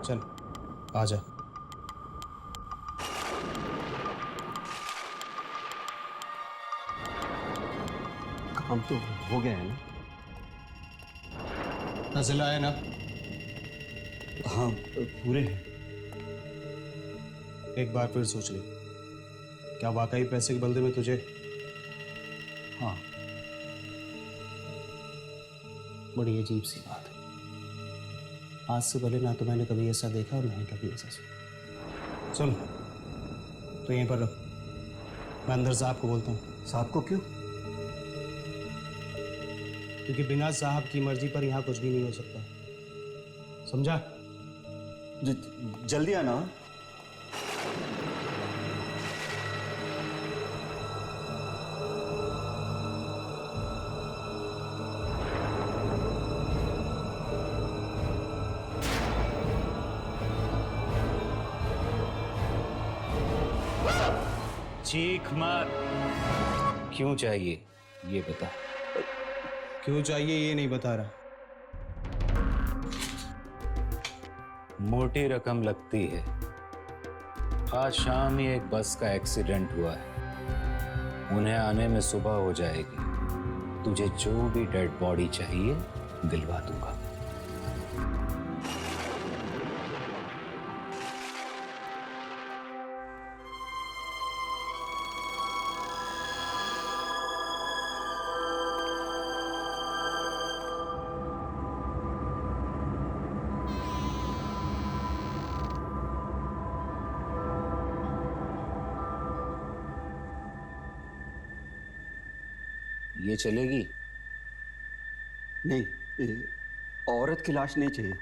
चल आ जा। काम तो हो गया है ना? नजर आया ना? हाँ, पूरे हैं। एक बार फिर सोच ले, क्या वाकई पैसे के बदले में तुझे? हाँ। बड़ी अजीब सी बात है। आज से पहले ना तो मैंने कभी ऐसा देखा और ना ही कभी ऐसा सुना। सुन, तो यहीं पर रहो, मैं अंदर साहब को बोलता हूँ। साहब को क्यों? क्योंकि बिना साहब की मर्जी पर यहाँ कुछ भी नहीं हो सकता, समझा? जल्दी आना। चीख मत। क्यों चाहिए ये बता। क्यों चाहिए ये नहीं बता रहा। मोटी रकम लगती है। आज शाम ही एक बस का एक्सीडेंट हुआ है, उन्हें आने में सुबह हो जाएगी। तुझे जो भी डेड बॉडी चाहिए दिलवा दूंगा। ये चलेगी? नहीं, औरत की लाश नहीं चाहिए,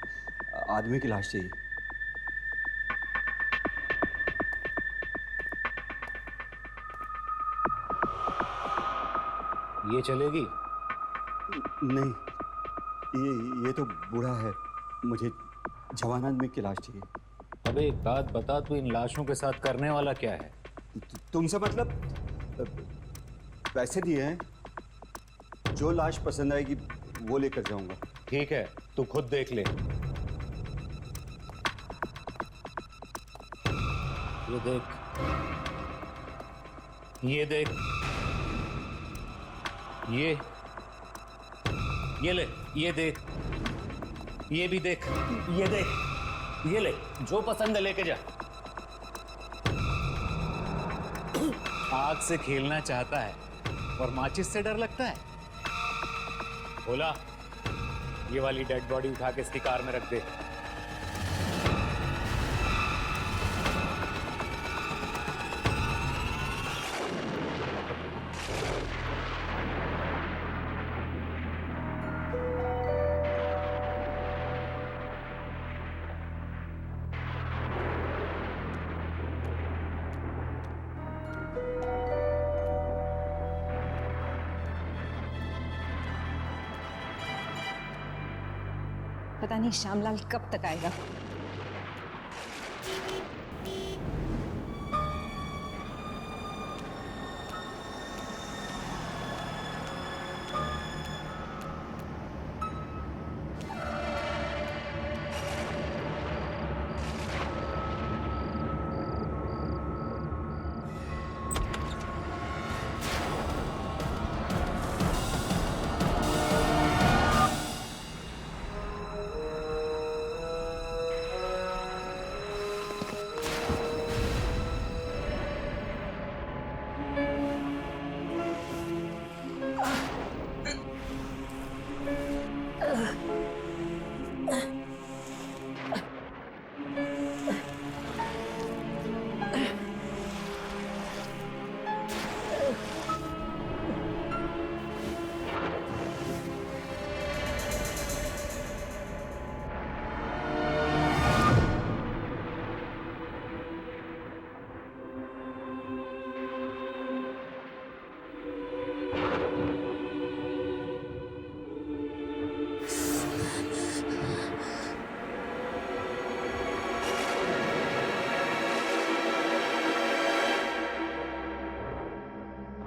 आदमी की लाश चाहिए। ये चलेगी? नहीं, ये तो बूढ़ा है, मुझे जवान आदमी की लाश चाहिए। अबे एक बात बता, तू इन लाशों के साथ करने वाला क्या है? तुमसे मतलब? पैसे दिए हैं, जो लाश पसंद आएगी वो लेकर जाऊंगा। ठीक है, तू खुद देख ले। ये देख, ये देख, ये ले, ये देख, ये भी देख, ये देख, ये ले, जो पसंद है लेके जा। आग से खेलना चाहता है और माचिस से डर लगता है। बोला, ये वाली डेड बॉडी उठा के इसकी कार में रख दे। पता नहीं श्यामलाल कब तक आएगा।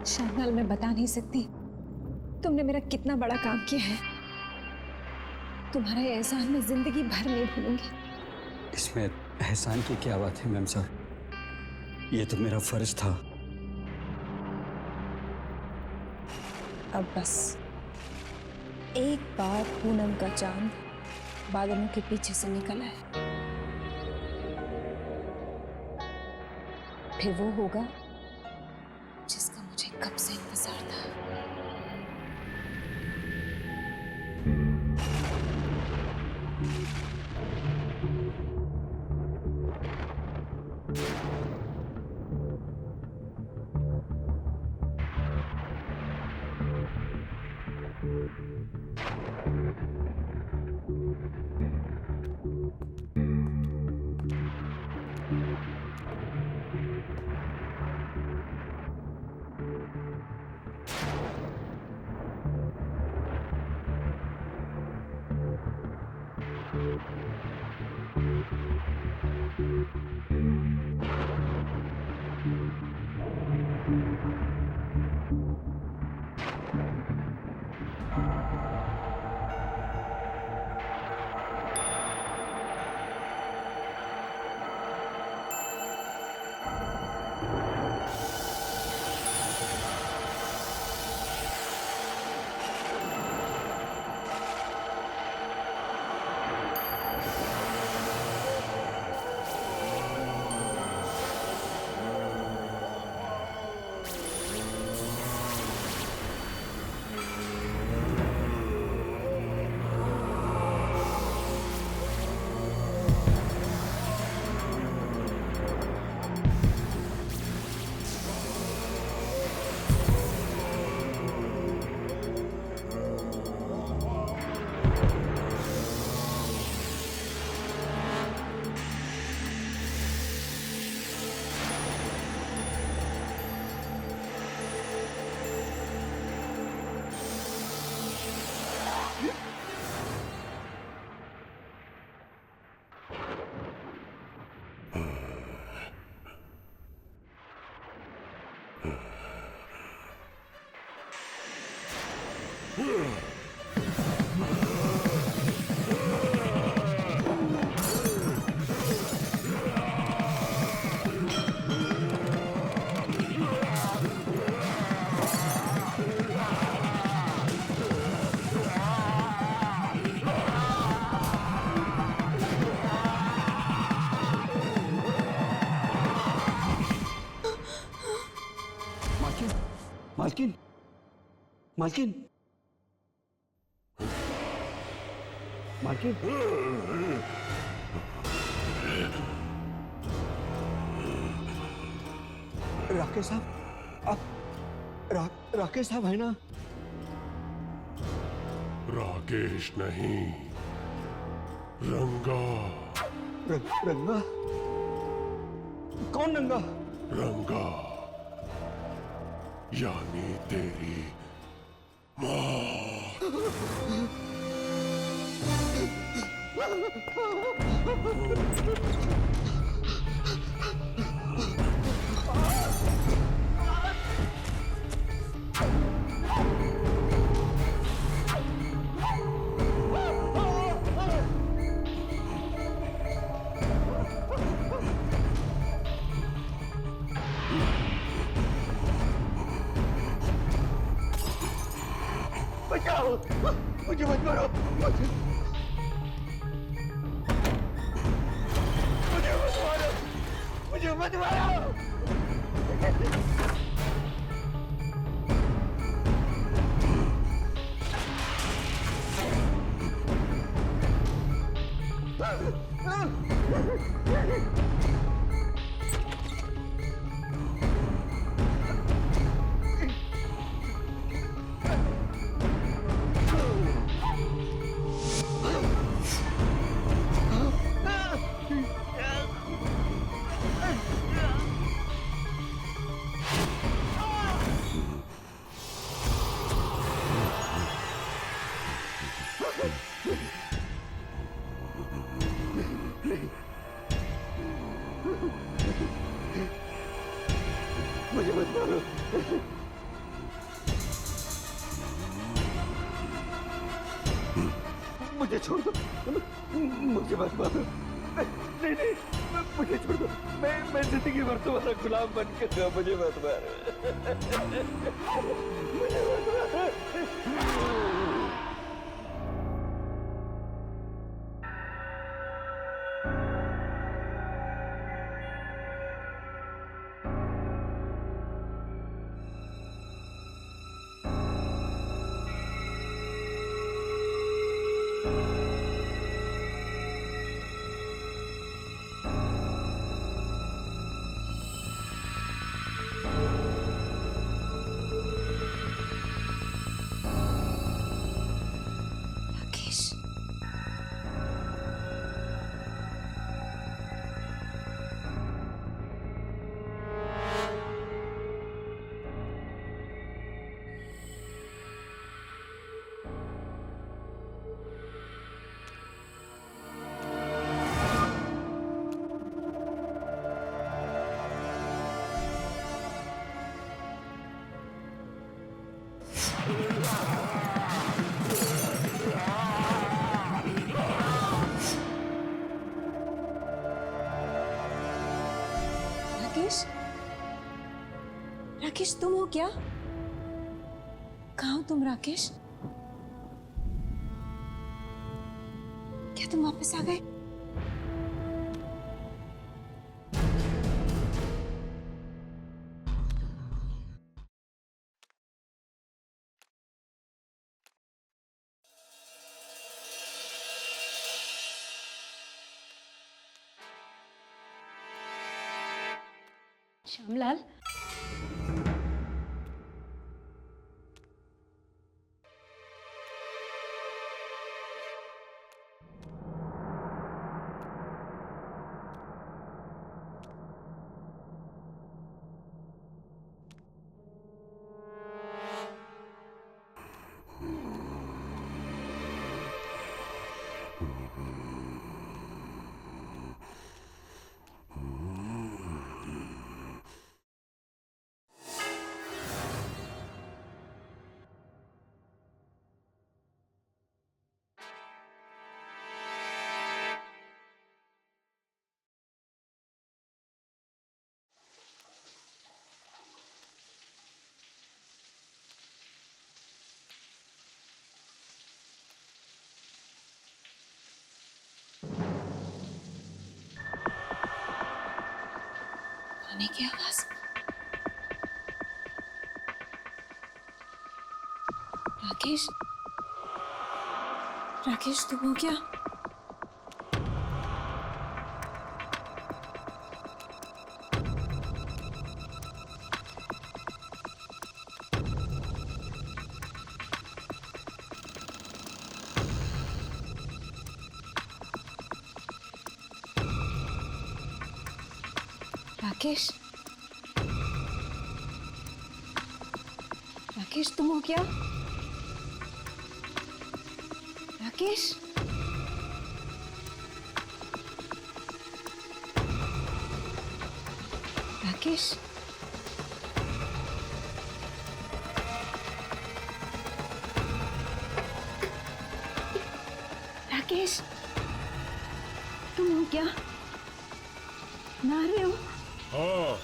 श्यामलाल, मैं बता नहीं सकती तुमने मेरा कितना बड़ा काम किया है। तुम्हारा ये एहसान मैं जिंदगी भर नहीं भूलूंगी। इसमें एहसान की क्या बात है मैम साहब, ये तो मेरा फर्ज था। अब बस एक बार पूनम का चांद बादलों के पीछे से निकल आए, फिर वो होगा जिसका मुझे कब से इंतजार था। मालकिन, मालकिन, मालकिन, राकेश साहब, आप राकेश साहब है ना? राकेश नहीं, रंगा। रंगा? कौन रंगा? रंगा यानी तेरी बचाओ, मुझे मत मारो, मुझे मत मारो, मुझे मत मारो। मुझे मत मारो, मुझे छोड़ दो, मुझे मत मारो। नहीं नहीं, मुझे छोड़ दो। मैं जिंदगी भर तुम्हारा गुलाम बन के रहा, मुझे मत मारो। मुझे मत मारो। राकेश, राकेश, राकेश तुम हो क्या? कहाँ हो तुम राकेश? क्या तुम वापस आ गए? श्यामलाल, खाने की आवाज। राकेश, राकेश तुम हो क्या? राकेश, राकेश तुम हो क्या? राकेश, राकेश, राकेश तुम हो क्या? ना रहे हो? हाँ,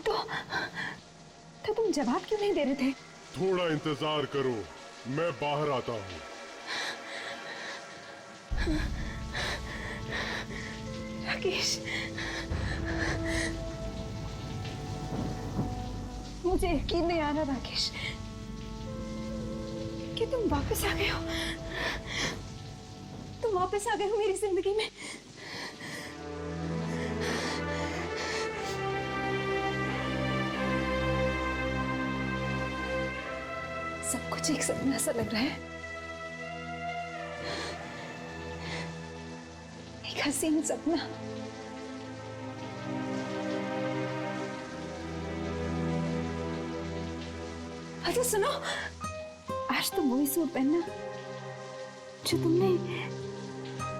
तो तुम जवाब क्यों नहीं दे रहे थे? थोड़ा इंतजार करो, मैं बाहर आता हूँ। राकेश, मुझे यकीन नहीं आ रहा राकेश कि तुम वापस आ गए हो। तुम वापस आ गए हो मेरी जिंदगी में। सब कुछ एक सपना सा लग रहा है, एक हसीन सपना। अच्छा सुनो, आज तुम वही सूट पहनना जो तुमने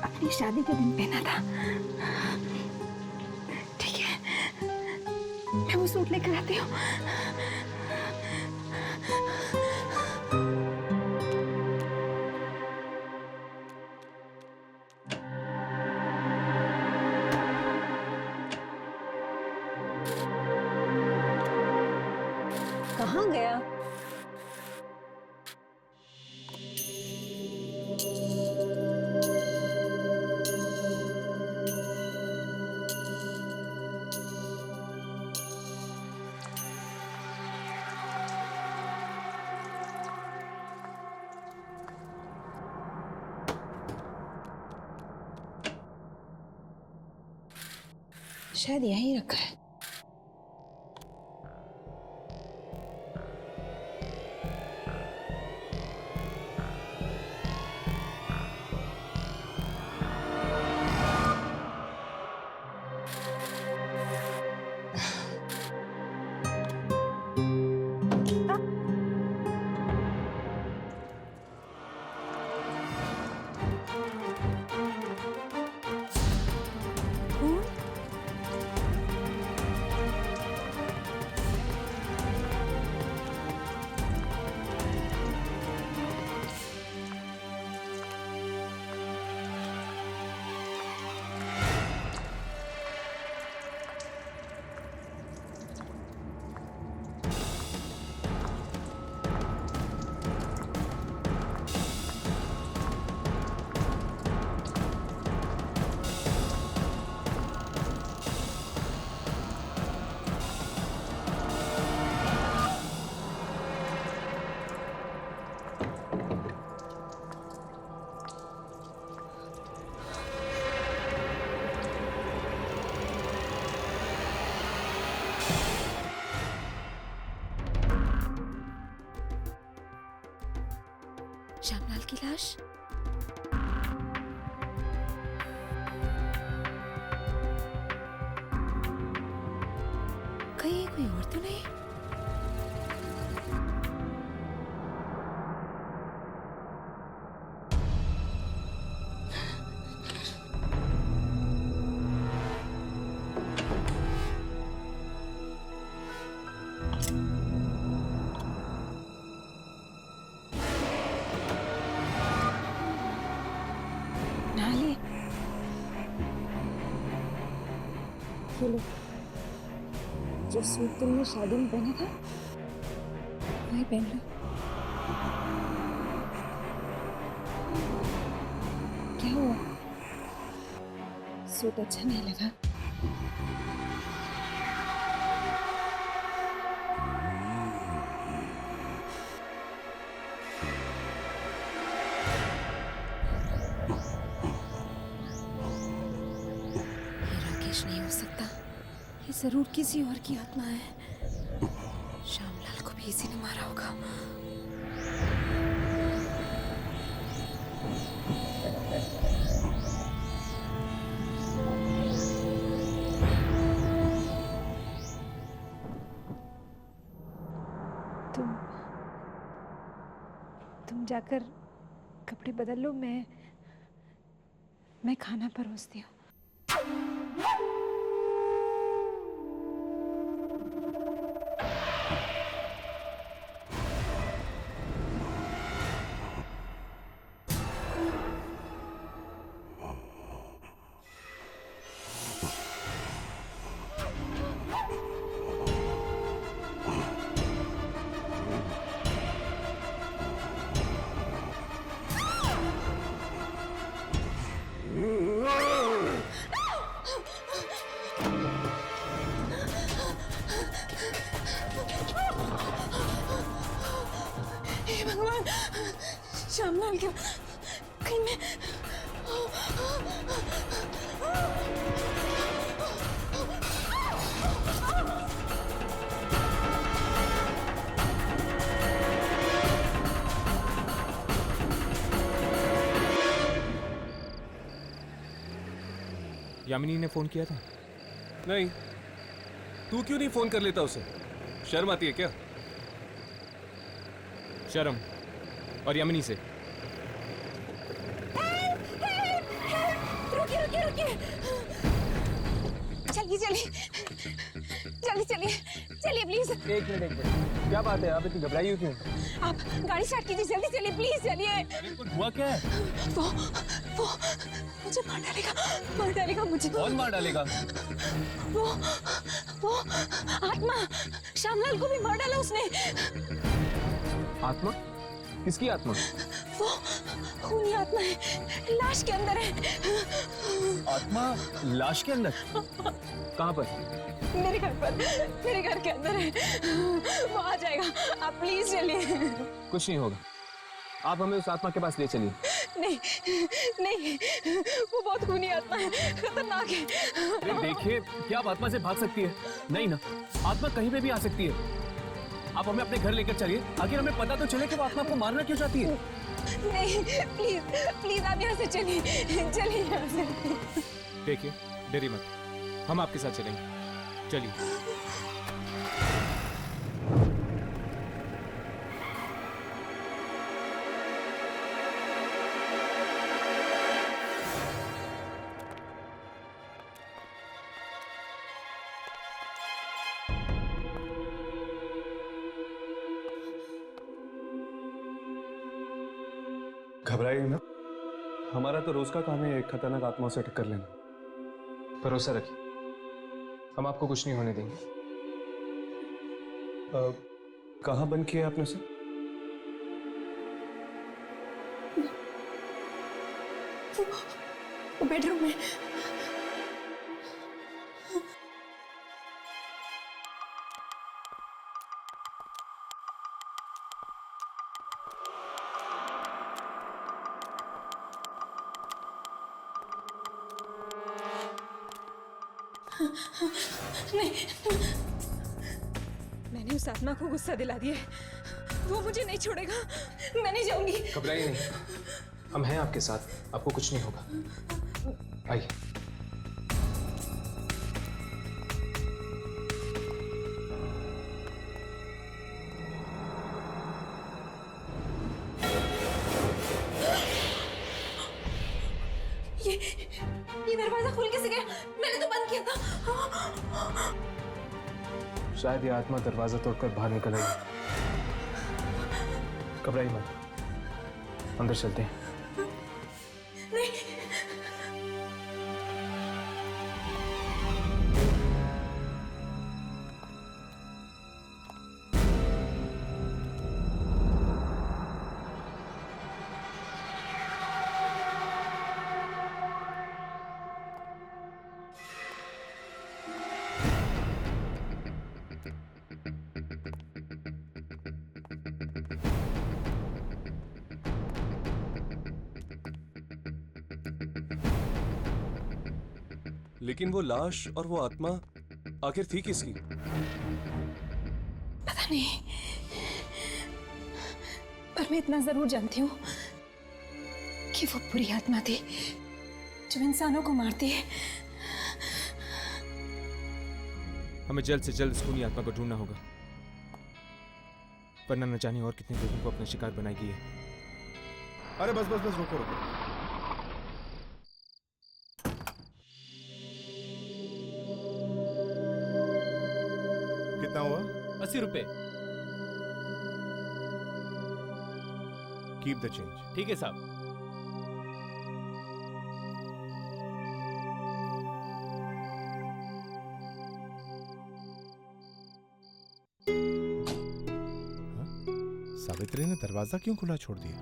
अपनी शादी के दिन पहना था, ठीक है? मैं वो सूट लेकर आती हूँ। शायद यहीं रखा है। श्यामलाल की लाश। कहीं कोई और तो नहीं? नाली। ये लो, जो सूट तुमने शादी में पहना था वही पहन लो। क्या हुआ? सूट अच्छा नहीं लगा? नहीं हो सकता, ये जरूर किसी और की आत्मा है। श्यामलाल को भी इसी ने मारा होगा। तुम जाकर कपड़े बदल लो, मैं खाना परोसती हूँ। हे भगवान, श्यामलाल क्या कहीं मैं यामिनी ने फोन किया था? नहीं। तू क्यों नहीं फोन कर लेता उसे? शर्म आती है क्या? शर्म और यामिनी से। रुकिए रुकिए रुकिए, चलिए चलिए जल्दी चलिए चलिए प्लीज। एक मिनट, क्या बात है? आप इतनी घबराई हुई क्यों? आप गाड़ी स्टार्ट कीजिए, जल्दी चलिए प्लीज चलिए। हुआ क्या है? वो मुझे मार डालेगा मुझे। कौन मार डालेगा? वो आत्मा, श्यामलाल को भी मार डाला उसने। आत्मा? किसकी आत्मा? वो खूनी आत्मा है, लाश के अंदर है। आत्मा लाश के अंदर? कहाँ पर? मेरे घर पर, मेरे घर के अंदर है। वो आ जाएगा, आप प्लीज चलिए। कुछ नहीं होगा, आप हमें उस आत्मा के पास ले चलिए। नहीं नहीं, वो बहुत खूनी आत्मा है, खतरनाक है। अरे देखिए, क्या आप आत्मा से भाग सकती है? नहीं ना, आत्मा कहीं पे भी आ सकती है। आप हमें अपने घर लेकर चलिए, आखिर हमें पता तो चले कि वो आत्मा को मारना क्यों चाहती है। नहीं, प्लीज प्लीज आप यहाँ से चलिए, चलिए यहाँ से। देखिए, डरिए मत, हम आपके साथ चलेंगे, चलिए। घबराइए ना, हमारा तो रोज का काम है खतरनाक आत्माओं से टक्कर लेना। भरोसा रखिए, हम आपको कुछ नहीं होने देंगे। कहाँ बंद किया आपने सर? वो बेडरूम में। नहीं, मैंने उस आत्मा को गुस्सा दिला दिया है, वो मुझे नहीं छोड़ेगा, मैं नहीं जाऊंगी। घबराइए नहीं, हम हैं आपके साथ, आपको कुछ नहीं होगा। आइए। ये दरवाजा खुल कैसे गया? मैंने तो बंद किया था। शायद ये आत्मा दरवाजा तोड़कर बाहर निकल आई। घबराइए मत, अंदर चलते हैं। नहीं, लेकिन वो लाश और वो आत्मा आखिर थी किसकी? पता नहीं, पर मैं इतना जरूर जानती हूँ कि वो बुरी आत्मा थी जो इंसानों को मारती है। हमें जल्द से जल्द उस खूनी आत्मा को ढूंढना होगा, वरना न जाने और कितने लोगों को अपना शिकार बनाएगी है। अरे बस बस बस, रुको रुको। कितना हुआ? 80 रुपए। Keep the change. ठीक है साहब। सावित्री ने दरवाजा क्यों खुला छोड़ दिया?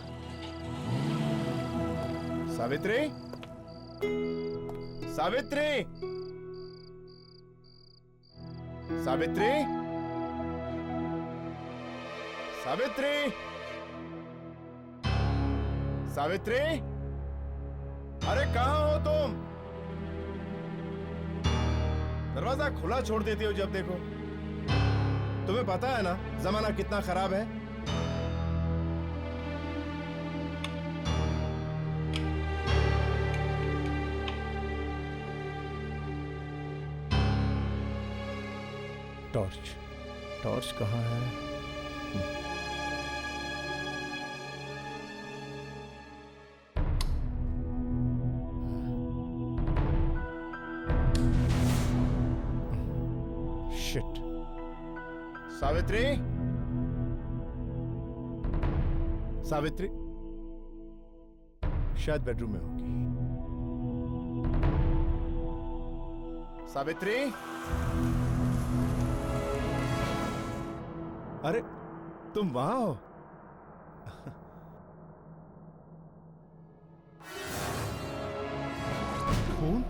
सावित्री, सावित्री, सावित्री, सावित्री, सावित्री, अरे कहां हो तुम? दरवाजा खुला छोड़ देती हो जब देखो। तुम्हें पता है ना जमाना कितना खराब है। टॉर्च, टॉर्च कहाँ है? शिट। सावित्री, सावित्री शायद बेडरूम में होगी। सावित्री, अरे तुम वहां हो? खून?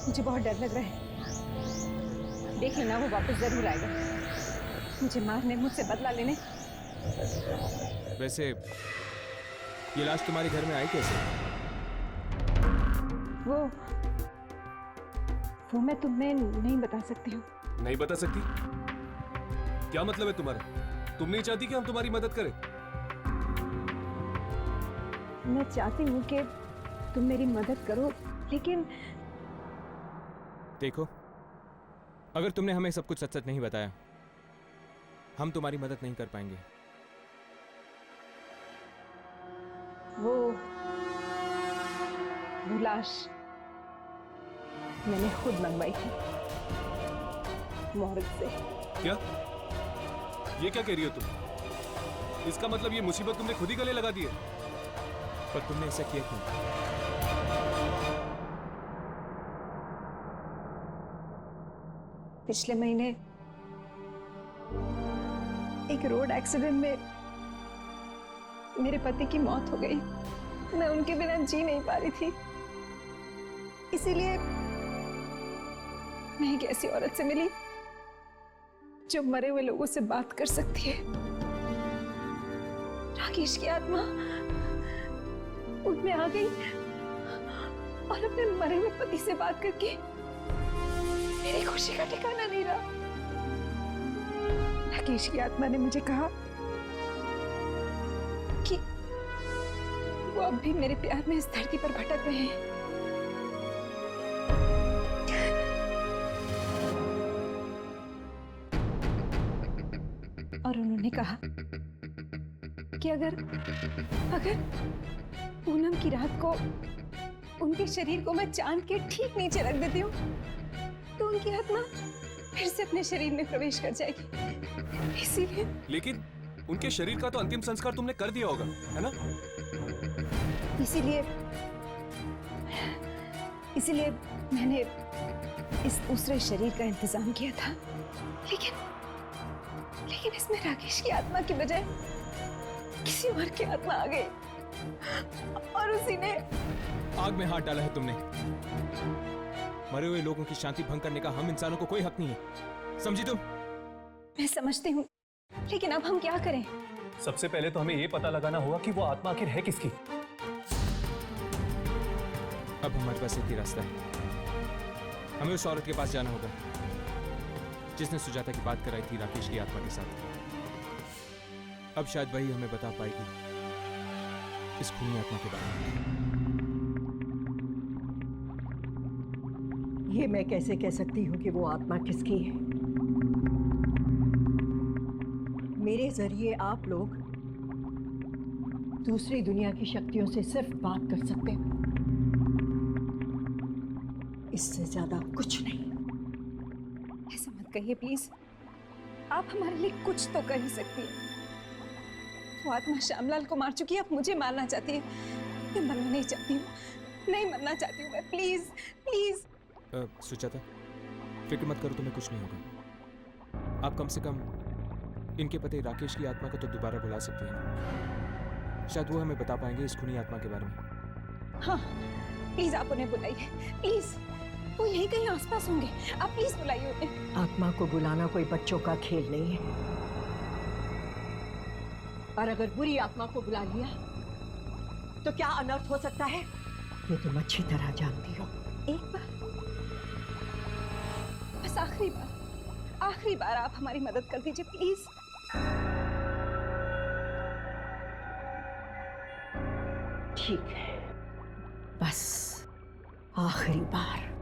मुझे बहुत डर लग रहा है। देख लेना, वो वापस जरूर आएगा मुझे मारने, मुझसे बदला लेने। वैसे ये लाश तुम्हारे घर में आई कैसे? वो मैं तुम्हें नहीं बता सकती हूँ। नहीं बता सकती? क्या मतलब है तुम्हारा? तुम नहीं चाहती कि हम तुम्हारी मदद करें? मैं चाहती हूँ कि तुम मेरी मदद करो, लेकिन देखो, अगर तुमने हमें सब कुछ सच सच नहीं बताया, हम तुम्हारी मदद नहीं कर पाएंगे। वो लाश मैंने खुद मंगवाई थी मोहरत से। क्या? ये क्या कह रही हो तुम? इसका मतलब ये मुसीबत तुमने खुद ही गले लगा दी है? पर तुमने ऐसा किया क्यों? पिछले महीने एक रोड एक्सीडेंट में मेरे पति की मौत हो गई। मैं उनके बिना जी नहीं पा रही थी, इसीलिए मैं एक ऐसी औरत से मिली जो मरे हुए लोगों से बात कर सकती है। राकेश की आत्मा उनमें आ गई और अपने मरे हुए पति से बात करके मेरी खुशी का ठिकाना नहीं रहा। राकेश की आत्मा ने मुझे कहा कि वो अब भी मेरे प्यार में इस धरती पर भटक रहे हैं। और उन्होंने कहा कि अगर पूनम की रात को उनके शरीर को मैं चांद के ठीक नीचे रख देती हूँ तो उनकी आत्मा फिर से अपने शरीर में प्रवेश कर जाएगी। इसीलिए लेकिन उनके शरीर का तो अंतिम संस्कार तुमने कर दिया होगा, है ना? इसीलिए मैंने इस दूसरे शरीर का इंतजाम किया था, लेकिन इसमें राकेश की आत्मा की बजाय किसी और की आत्मा आ गई और उसी ने आग में हाथ डाला है तुमने। मरे हुए लोगों की शांति भंग करने का हम इंसानों को कोई हक नहीं है, समझी तुम? मैं समझती हूँ, लेकिन अब हम क्या करें? सबसे पहले तो हमें ये पता लगाना होगा कि वो आत्मा आखिर है किसकी। अब हमारे पास एक ही रास्ता है, हमें उस औरत के पास जाना होगा जिसने सुजाता की बात कराई थी राकेश की आत्मा के साथ। अब शायद वही हमें बता पाएगी इस खूनी आत्मा के बारे में। ये मैं कैसे कह सकती हूँ कि वो आत्मा किसकी है? मेरे जरिए आप लोग दूसरी दुनिया की शक्तियों से सिर्फ बात कर सकते हो, इससे ज्यादा कुछ नहीं। ऐसा मत कहिए प्लीज, आप हमारे लिए कुछ तो कर ही सकती है। वो आत्मा श्यामलाल को मार चुकी है, अब मुझे मारना चाहती है। मैं मरना नहीं चाहती हूँ, नहीं मरना चाहती हूँ मैं। Please please. सुजाता, फिक्र मत करो, तुम्हें कुछ नहीं होगा। आप कम से कम इनके पति राकेश की आत्मा को तो दोबारा बुला सकते हैं। शायद वो हमें बता पाएंगे इस खूनी आत्मा के बारे में। हाँ प्लीज, आप उन्हें बुलाइए प्लीज। वो यहीं कहीं आसपास होंगे, आप प्लीज बुलाइए उन्हें। आत्मा को बुलाना कोई बच्चों का खेल नहीं है, और अगर बुरी आत्मा को बुला लिया तो क्या अनर्थ हो सकता है, ये तुम अच्छी तरह जानती हो। एक बार, बस आखिरी बार आप हमारी मदद कर दीजिए प्लीज। ठीक है, बस आखिरी बार।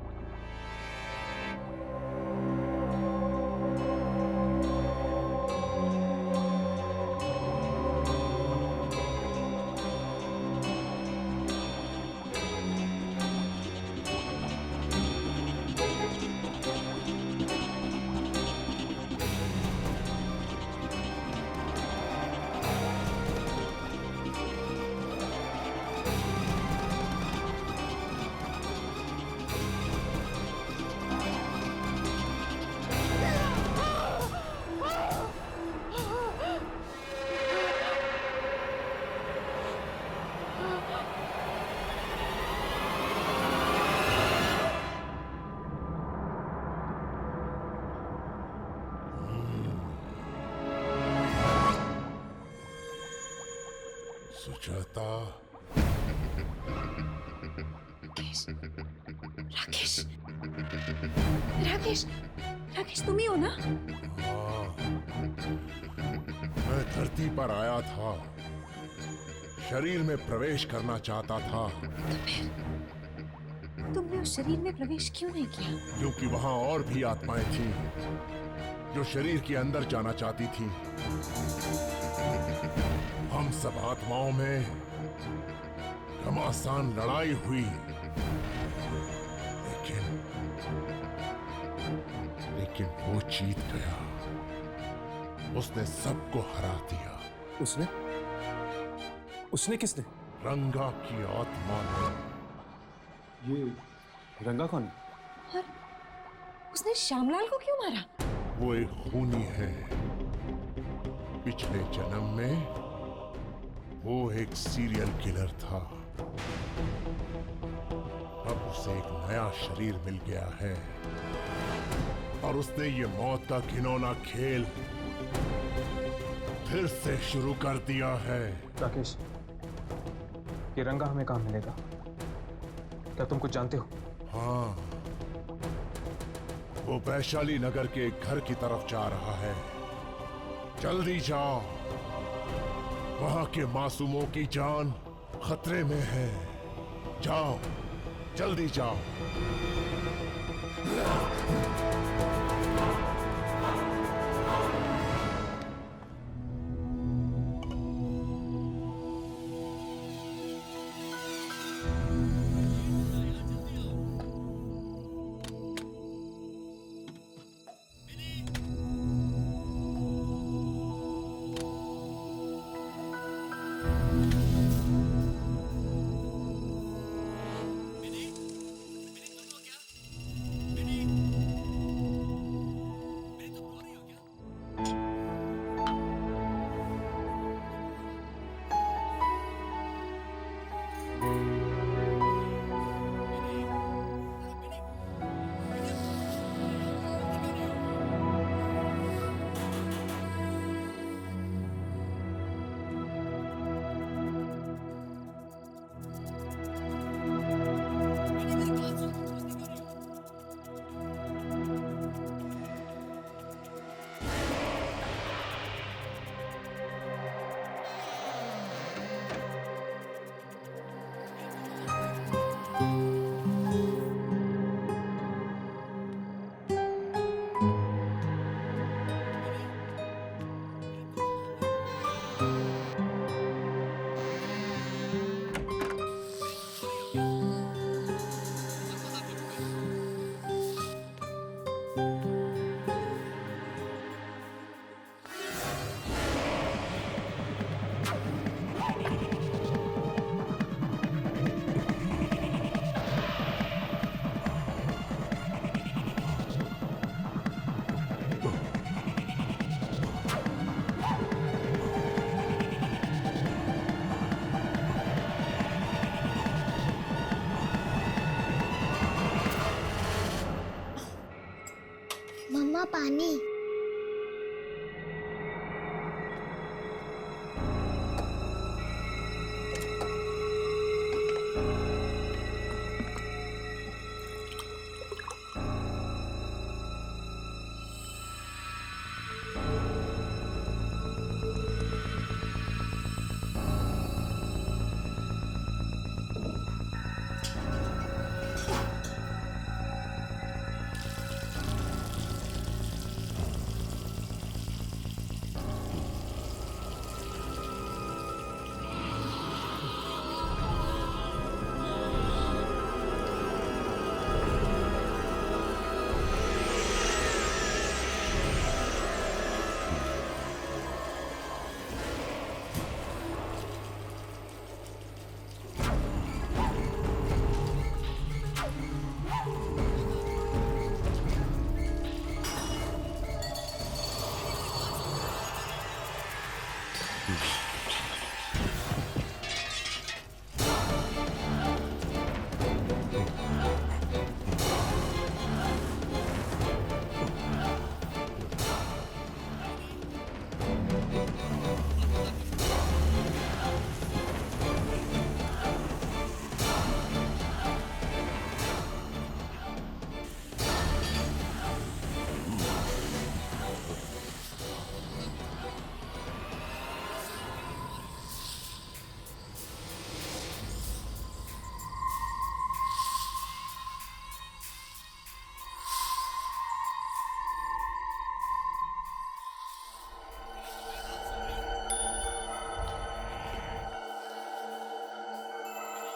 सुजाता, राकेश राकेश राकेश राकेश तुम ही हो ना? हाँ, मैं धरती पर आया था, शरीर में प्रवेश करना चाहता था। तो फिर तुमने उस शरीर में प्रवेश क्यों नहीं किया? क्योंकि वहां और भी आत्माएं थीं जो शरीर के अंदर जाना चाहती थीं। हम सब आत्माओं में घमासान लड़ाई हुई, लेकिन वो जीत गया। उसने सबको हरा दिया। उसने? उसने किसने? रंगा की आत्मा ने। ये रंगा कौन? और उसने श्यामलाल को क्यों मारा? वो एक खूनी है। पिछले जन्म में वो एक सीरियल किलर था। अब उसे एक नया शरीर मिल गया है और उसने ये मौत का घिनौना खेल फिर से शुरू कर दिया है। राकेश, ये रंगा हमें कहाँ मिलेगा? क्या तुम कुछ जानते हो? हाँ, वो वैशाली नगर के एक घर की तरफ जा रहा है। जल्दी जाओ, वहां के मासूमों की जान खतरे में है। जाओ, जल्दी जाओ। मम्मा पानी।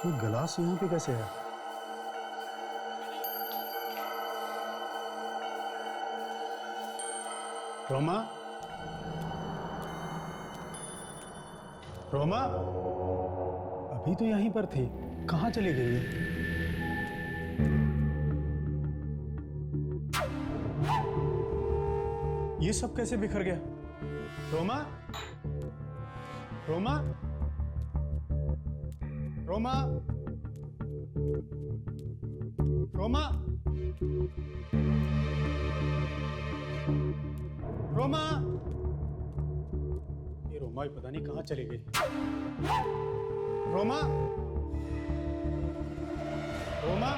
ये गिलास यहाँ पे कैसे है? रोमा, रोमा, अभी तो यहीं पर थी, कहाँ चली गई है? ये सब कैसे बिखर गया? रोमा, रोमा, रोमा, रोमा, रोमा, ये रोमा ही पता नहीं कहाँ चली गई। रोमा, रोमा,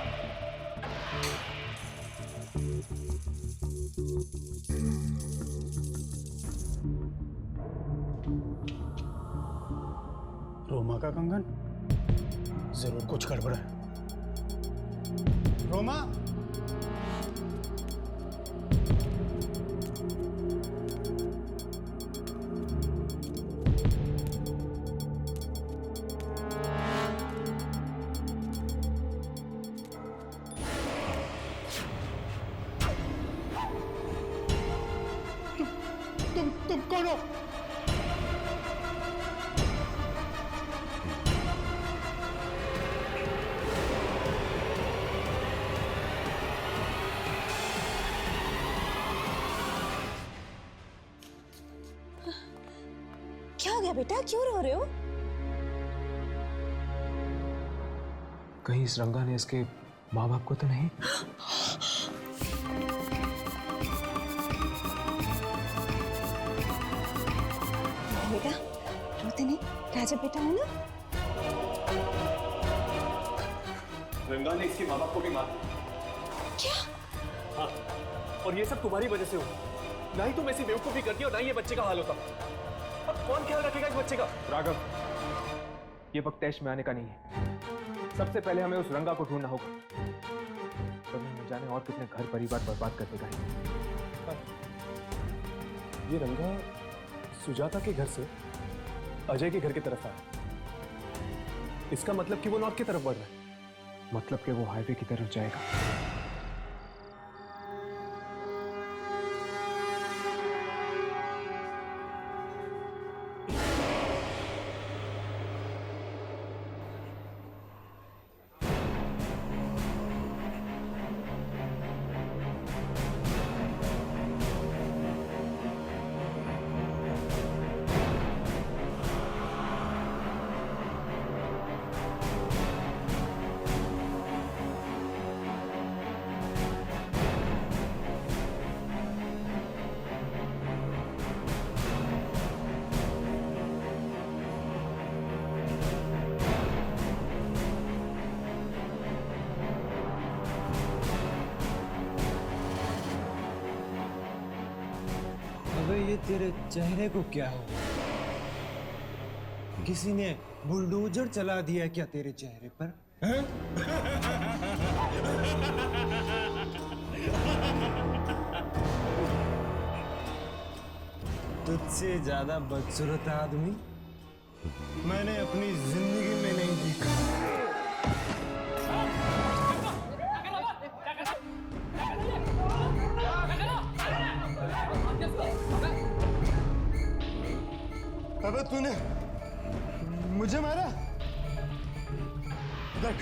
रोमा का कंगन, जरूर कुछ गड़बड़ है। रोमा, तुम कौन हो? क्या हो गया बेटा, क्यों रो रहे हो? कहीं इस रंगा ने इसके माँ बाप को तो नहीं? बेटा रोते नहीं, राजा बेटा हो ना। रंगा ने इसके माँ बाप को भी मार दिया। क्या? हाँ, और ये सब तुम्हारी वजह से हुआ। ना ही तुम ऐसी बेवकूफी करती और ना ही ये बच्चे का हाल होता। अब कौन ख्याल रखेगा इस बच्चे का? राघव, ये वक्त तैश में आने का नहीं है। सबसे पहले हमें उस रंगा को ढूंढना होगा। कभी न जाने और कितने घर परिवार बर्बाद कर देगा। ये रंगा सुजाता के घर से अजय के घर की तरफ आया। इसका मतलब कि वो नॉर्थ की तरफ बढ़ रहा है। मतलब कि वो हाईवे की तरफ जाएगा। ये तेरे चेहरे को क्या हो? किसी ने बुलडोजर चला दिया क्या तेरे चेहरे पर? तुझसे ज्यादा बदसूरत आदमी मैंने अपनी जिंदगी में नहीं देखा। अबे तूने मुझे मारा? देख,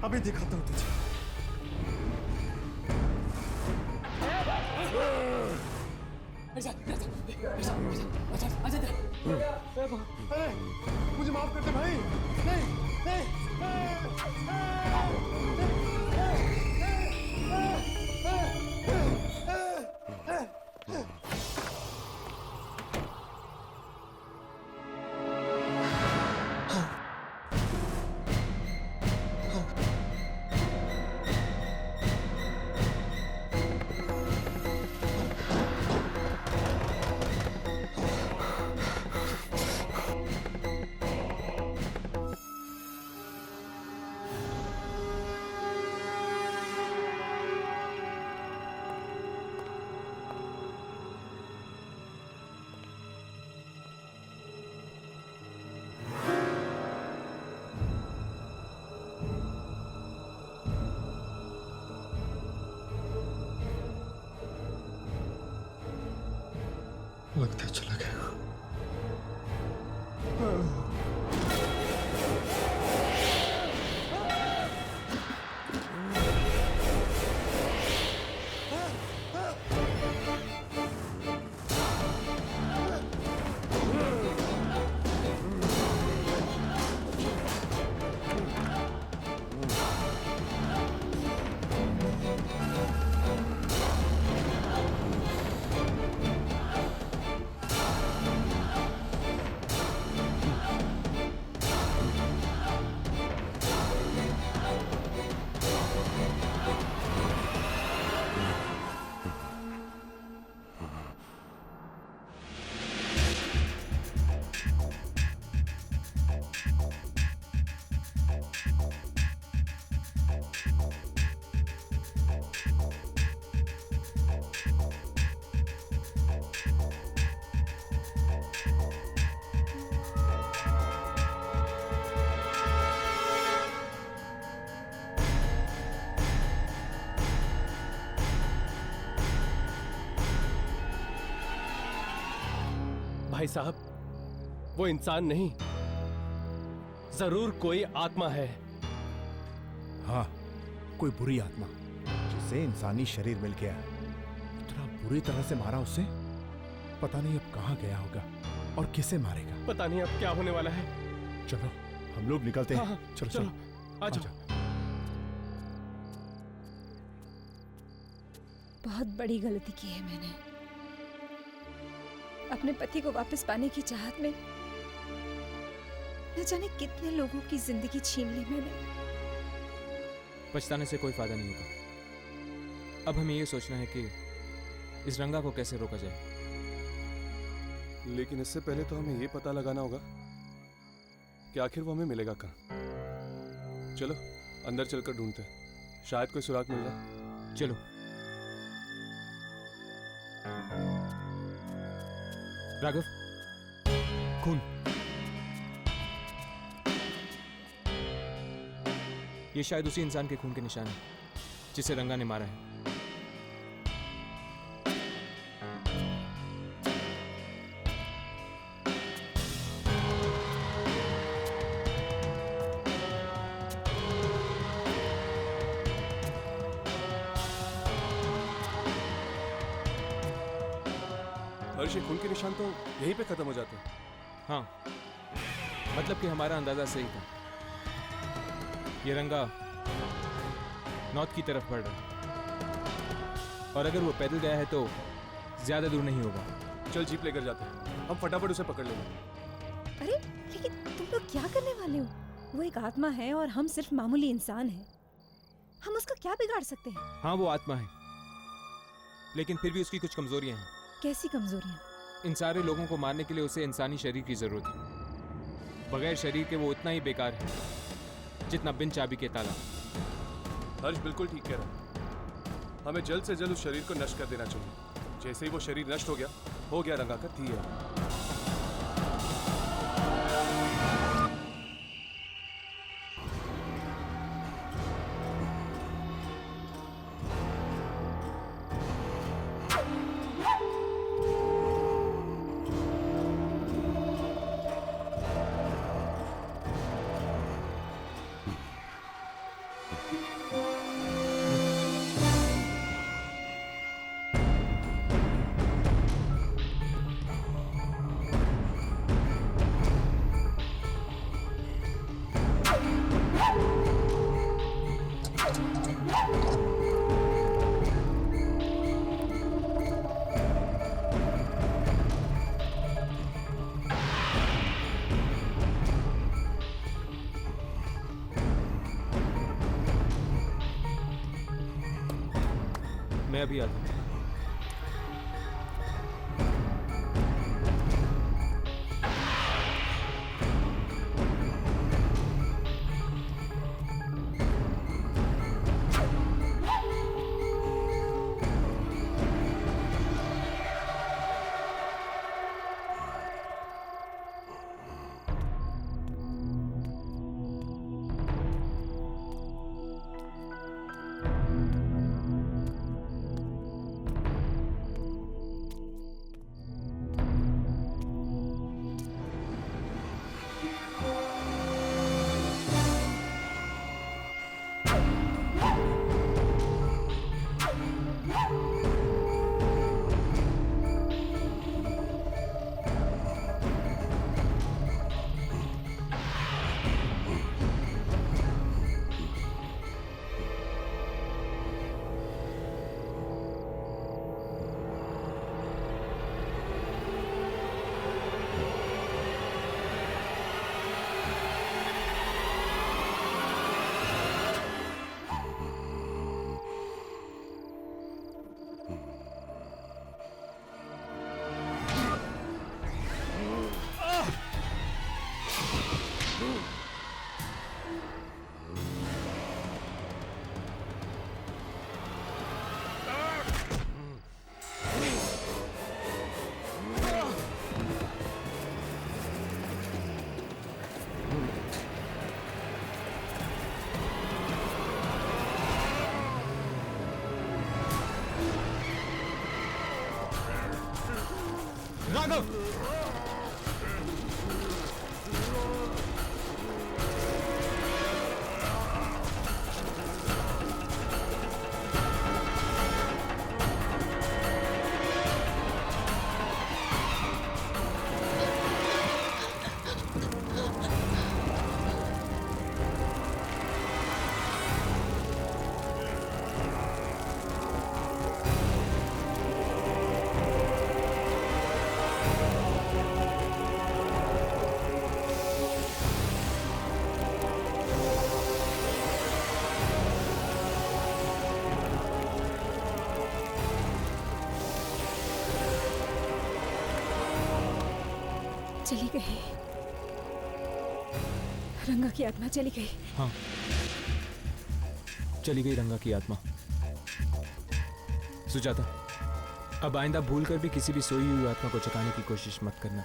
अभी दिखाता हूँ तुझे। अरे मुझे माफ कर दे भाई। नहीं नहीं, लगता है चला गया। भाई साहब, वो इंसान नहीं, जरूर कोई आत्मा है। हाँ, कोई बुरी आत्मा जिसे इंसानी शरीर मिल गया है। इतना बुरी तरह से मारा उसे, पता नहीं अब कहाँ गया होगा और किसे मारेगा। पता नहीं अब क्या होने वाला है। चलो हम लोग निकलते हैं। हाँ, चलो चलो, चलो आ जाओ। बहुत बड़ी गलती की है मैंने। अपने पति को वापस पाने की चाहत में न जाने कितने लोगों की जिंदगी छीन ली मैंने। पछताने से कोई फायदा नहीं होगा। अब हमें ये सोचना है कि इस रंगा को कैसे रोका जाए। लेकिन इससे पहले तो हमें ये पता लगाना होगा कि आखिर वो हमें मिलेगा कहाँ। चलो अंदर चलकर ढूंढते हैं, शायद कोई सुराग मिल जाए। चलो। राघव, खून। ये शायद उसी इंसान के खून के निशान है जिसे रंगा ने मारा है। हर्ष, खून के निशान तो यहीं पे खत्म हो जाते हैं। हाँ, मतलब कि हमारा अंदाजा सही था। ये रंगा नॉर्थ की तरफ बढ़ रहा है और अगर वो पैदल गया है तो ज्यादा दूर नहीं होगा। चल जीप लेकर जाते हैं, हम फटाफट उसे पकड़ लेंगे। अरे लेकिन तुम लोग क्या करने वाले हो? वो एक आत्मा है और हम सिर्फ मामूली इंसान हैं। हम उसका क्या बिगाड़ सकते हैं? हाँ, वो आत्मा है, लेकिन फिर भी उसकी कुछ कमजोरियां हैं। कैसी कमजोरियां? इन सारे लोगों को मारने के लिए उसे इंसानी शरीर की जरूरत है। बगैर शरीर के वो उतना ही बेकार है जितना बिन चाबी के ताला। हर्ष बिल्कुल ठीक कह रहा है। हमें जल्द से जल्द उस शरीर को नष्ट कर देना चाहिए। जैसे ही वो शरीर नष्ट हो गया रंगा का थी है। मैं अभी आता हूँ। भागो। चली गई, रंगा की आत्मा चली गई। हाँ, चली गई रंगा की आत्मा। सुजाता, अब आइंदा भूल कर भी किसी भी सोई हुई आत्मा को जगाने की कोशिश मत करना।